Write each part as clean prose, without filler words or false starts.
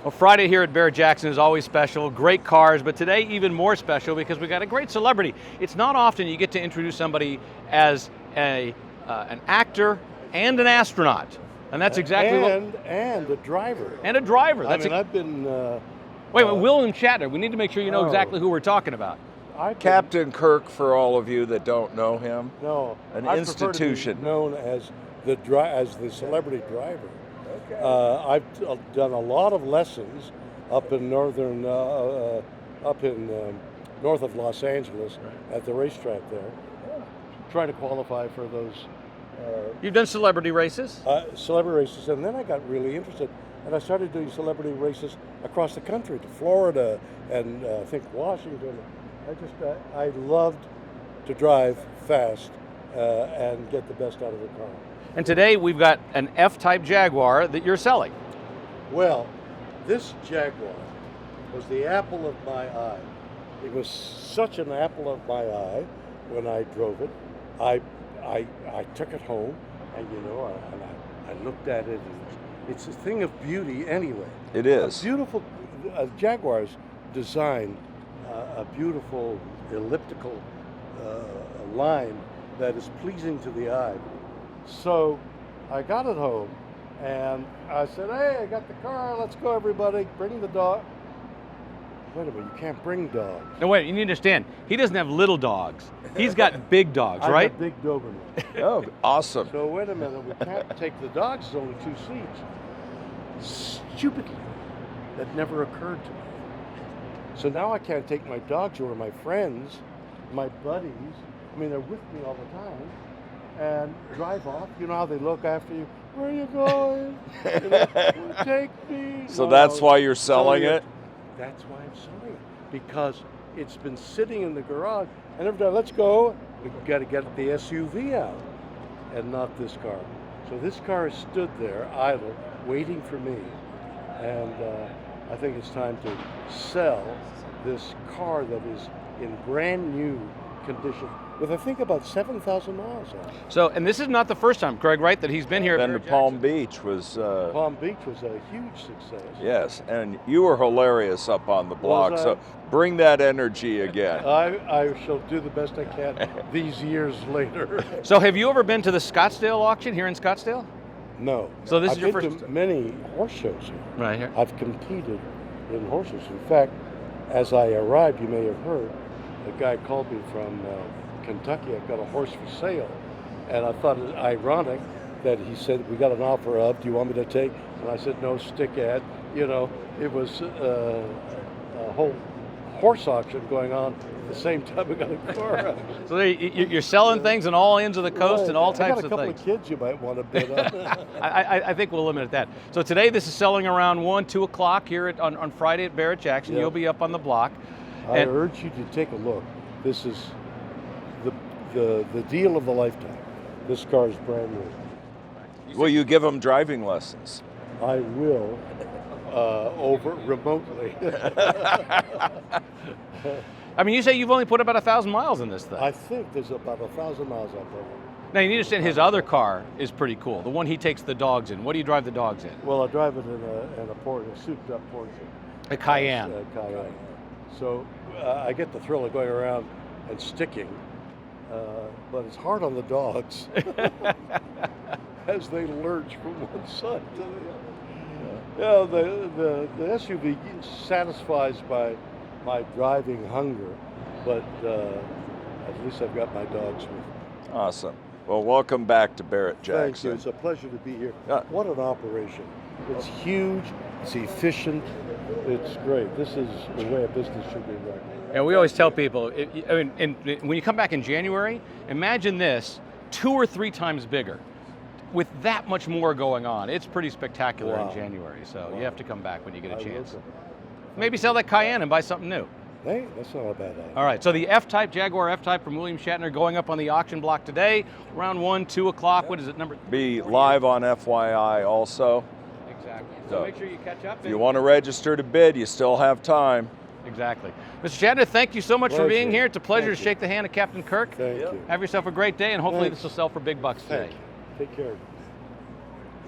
Well, Friday here at Barrett-Jackson is always special, great cars, but today even more special because we got a great celebrity. It's not often you get to introduce somebody as an actor and an astronaut, and that's exactly and a driver. And a driver. I've been... wait, William Shatner. We need to make sure you know exactly who we're talking about. Captain Kirk, for all of you that don't know him. No, an I institution. Known as the celebrity driver. I've done a lot of lessons up in north of Los Angeles at the racetrack there, trying to qualify for those. You've done celebrity races? Celebrity races, and then I got really interested, and I started doing celebrity races across the country to Florida and I think Washington. I loved to drive fast and get the best out of the car. And today we've got an F-type Jaguar that you're selling. Well, this Jaguar was the apple of my eye. It was such an apple of my eye when I drove it. I took it home, and I looked at it. And it's a thing of beauty anyway. It is. A beautiful Jaguar's designed a beautiful elliptical line that is pleasing to the eye. So I got it home, and I said, hey, I got the car, let's go everybody, bring the dog. Wait a minute, you can't bring dogs. No, wait, you need to understand, he doesn't have little dogs. He's got big dogs, right? I got big Doberman. Oh, awesome. So wait a minute, we can't take the dogs, there's only 2 seats. Stupidly, that never occurred to me. So now I can't take my dogs or my friends, my buddies, they're with me all the time, and drive off. You know how they look after you. Where are you going? Take me. So that's why you're selling it? That's why I'm selling it. Because it's been sitting in the garage, and every time, let's go, we've got to get the SUV out, and not this car. So this car has stood there, idle, waiting for me. And I think it's time to sell this car that is in brand new condition, with I think about 7,000 miles on it. So, and this is not the first time, Craig, right, that he's been here. Then to Palm Beach was... Palm Beach was a huge success. Yes, and you were hilarious up on the block, so bring that energy again. I shall do the best I can these years later. So have you ever been to the Scottsdale auction here in Scottsdale? No. So this is your I've first... been to many horse shows here. Right here. I've competed in horses. In fact, as I arrived, you may have heard, a guy called me from Kentucky. I've got a horse for sale. And I thought it ironic that he said, we got an offer of, do you want me to take? And I said, no, stick ad. It was a whole horse auction going on at the same time we got a car. So you're selling things on all ends of the coast and all types of things. I got a couple of kids you might want to bid on. I think we'll limit it at that. So today this is selling around 1, 2 o'clock here on Friday at Barrett-Jackson. Yep. You'll be up on the block. I urge you to take a look. This is the deal of the lifetime. This car is brand new. Will you give them driving lessons? I will, remotely. You say you've only put about 1,000 miles in this thing. I think there's about 1,000 miles out there. Now you need to understand his other car is pretty cool. The one he takes the dogs in. What do you drive the dogs in? Well, I drive it in a souped-up Porsche. A Cayenne. Cayenne. So I get the thrill of going around and sticking, but it's hard on the dogs as they lurch from one side to the other. The SUV satisfies my driving hunger, but at least I've got my dogs with me. Awesome. Well, welcome back to Barrett-Jackson. Thank you. It's a pleasure to be here. What an operation. It's huge, it's efficient, it's great. This is the way a business should be run. And we always tell people, when you come back in January, imagine this 2 or 3 times bigger with that much more going on. It's pretty spectacular in January, so you have to come back when you get a chance. Maybe sell that Cayenne and buy something new. Hey, that's not a bad idea. All right, so the F-Type, Jaguar F-Type from William Shatner going up on the auction block today, around 1, 2 o'clock. Yep. What is it, number? Be live on FYI also. Exactly. So make sure you catch up. If you want to register to bid, you still have time. Exactly. Mr. Shatner, thank you so much for being here. It's a pleasure to shake the hand of Captain Kirk. Thank you. Have yourself a great day, and hopefully this will sell for big bucks today. Take care.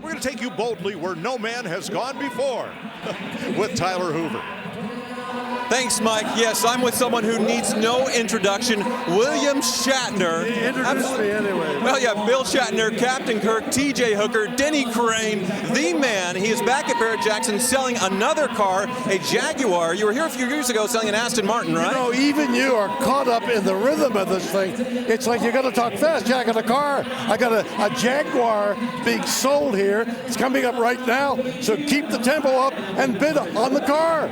We're going to take you boldly where no man has gone before with Tyler Hoover. Thanks, Mike. Yes, I'm with someone who needs no introduction, William Shatner. Introduce me anyway. Well, yeah, Bill Shatner, Captain Kirk, T.J. Hooker, Denny Crane, the man. He is back at Barrett-Jackson selling another car, a Jaguar. You were here a few years ago selling an Aston Martin, right? You know, even you are caught up in the rhythm of this thing. It's like you got to talk fast. Yeah, I got a car. I got a Jaguar being sold here. It's coming up right now. So keep the tempo up and bid on the car.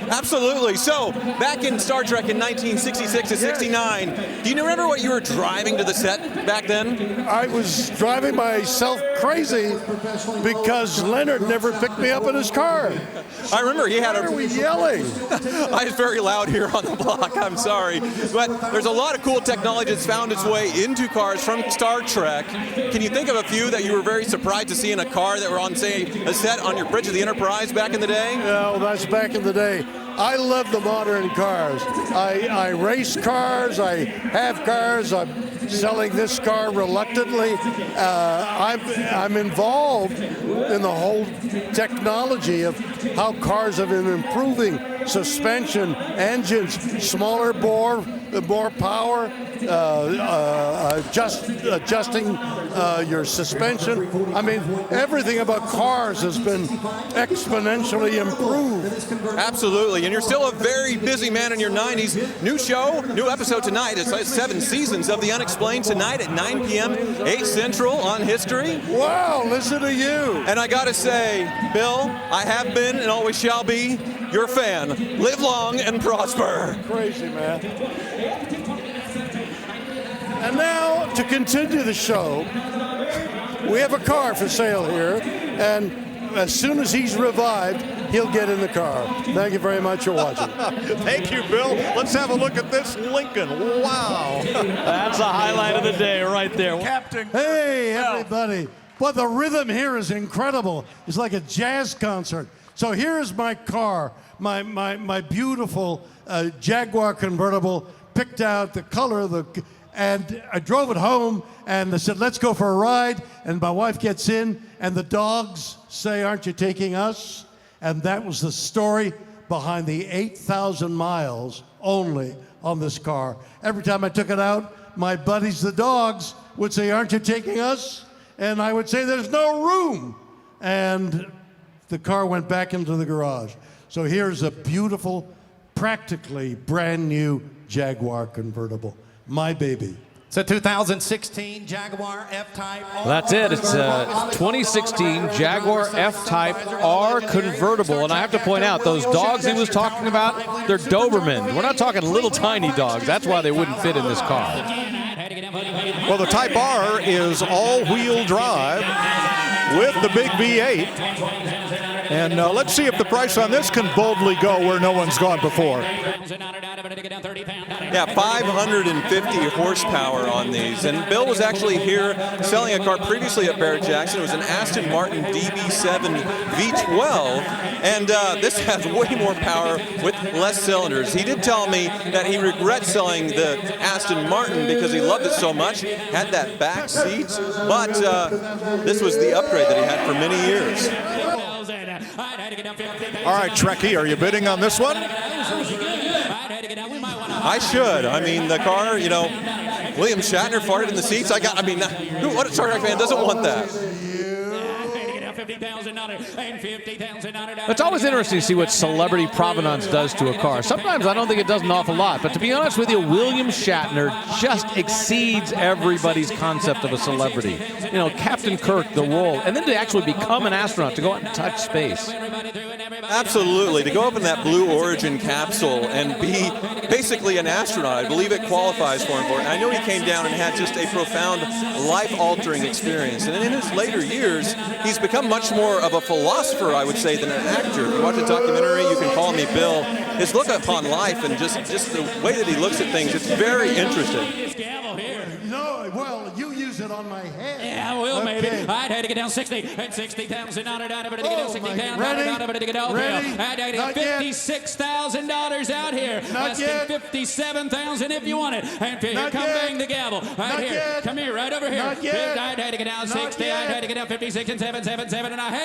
Absolutely. So, back in Star Trek in 1966 to 69, do you remember what you were driving to the set back then? I was driving myself crazy because Leonard never picked me up in his car. I remember he had Why are we yelling? I was very loud here on the block, I'm sorry. But there's a lot of cool technology that's found its way into cars from Star Trek. Can you think of a few that you were very surprised to see in a car that were on, say, a set on your bridge of the Enterprise back in the day? No, that's back in the day. I love the modern cars. I race cars, I have cars, I'm selling this car reluctantly. I'm involved in the whole technology of how cars have been improving suspension, engines, smaller bore, more power, adjusting your suspension. I mean, everything about cars has been exponentially improved. Absolutely, and you're still a very busy man in your 90s. New show, new episode tonight. It's 7 seasons of The Unexplained tonight at 9 p.m., 8 Central on History. Wow, listen to you. And I gotta say, Bill, I have been and always shall be your fan. Live long and prosper. Crazy, man. And now, to continue the show, we have a car for sale here, and as soon as he's revived, he'll get in the car. Thank you very much for watching. Thank you, Bill. Let's have a look at this Lincoln. Wow. That's a highlight of the day right there. Captain. Hey, everybody. But the rhythm here is incredible. It's like a jazz concert. So here's my car, my beautiful Jaguar convertible, picked out the color, and I drove it home, and they said, let's go for a ride. And my wife gets in, and the dogs say, aren't you taking us? And that was the story behind the 8,000 miles only on this car. Every time I took it out, my buddies, the dogs, would say, aren't you taking us? And I would say, there's no room. And the car went back into the garage. So here's a beautiful, practically brand new Jaguar convertible. My baby. It's a 2016 Jaguar F-Type R. That's it. It's a 2016 Jaguar F-Type R convertible. And I have to point out, those dogs he was talking about, they're Doberman. We're not talking little tiny dogs. That's why they wouldn't fit in this car. Well, the Type R is all-wheel drive with the big V8. And let's see if the price on this can boldly go where no one's gone before. Yeah, 550 horsepower on these. And Bill was actually here selling a car previously at Barrett-Jackson. It was an Aston Martin DB7 V12. And this has way more power with less cylinders. He did tell me that he regrets selling the Aston Martin because he loved it so much, had that back seat. But this was the upgrade that he had for many years. All right, Trekkie, are you bidding on this one? I should. I mean, the car, you know, William Shatner farted in the seats. What Star Trek fan doesn't want that? It's always interesting to see what celebrity provenance does to a car. Sometimes I don't think it does an awful lot, but to be honest with you, William Shatner just exceeds everybody's concept of a celebrity. You know, Captain Kirk, the role, and then to actually become an astronaut, to go out and touch space. Absolutely. To go up in that Blue Origin capsule and be basically an astronaut, I believe it qualifies for him for it. I know he came down and had just a profound, life-altering experience. And in his later years, he's become much more of a philosopher, I would say, than an actor. If you watch a documentary, You Can Call Me Bill, his look upon life and just the way that he looks at things, it's very interesting. No, well, you use it on my head. Yeah, I will, maybe. I had to get down 60. And 60,000 down. Everybody get down 60 down. Ready? Everybody get down. Ready? I had to Not get yet. $56,000 out here. Not Less than yet. 57,000 if you want it. And here, Not come yet. bang the gavel. Right Not here. yet. Come here, right over here. Not yet. I had to get down 60. yet. I had to get down 56 and 777 and I had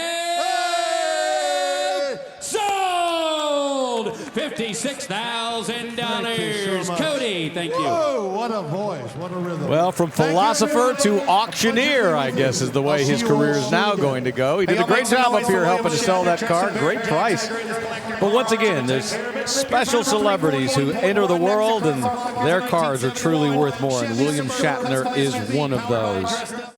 sold $56,000. Thank you so much. Cody, thank you. Whoa, what a voice, what a rhythm. Well, from Thank you, philosopher everyone. to auctioneer, I guess is the way I'll his see you career all is now soon going to go. He did Hey, a great I'll make some job up noise here for helping to William sell that Shatner, car. Jackson, Great price. Barrett-jackson. But once again, there's special celebrities who enter the world and their cars are truly worth more, and William Shatner is one of those.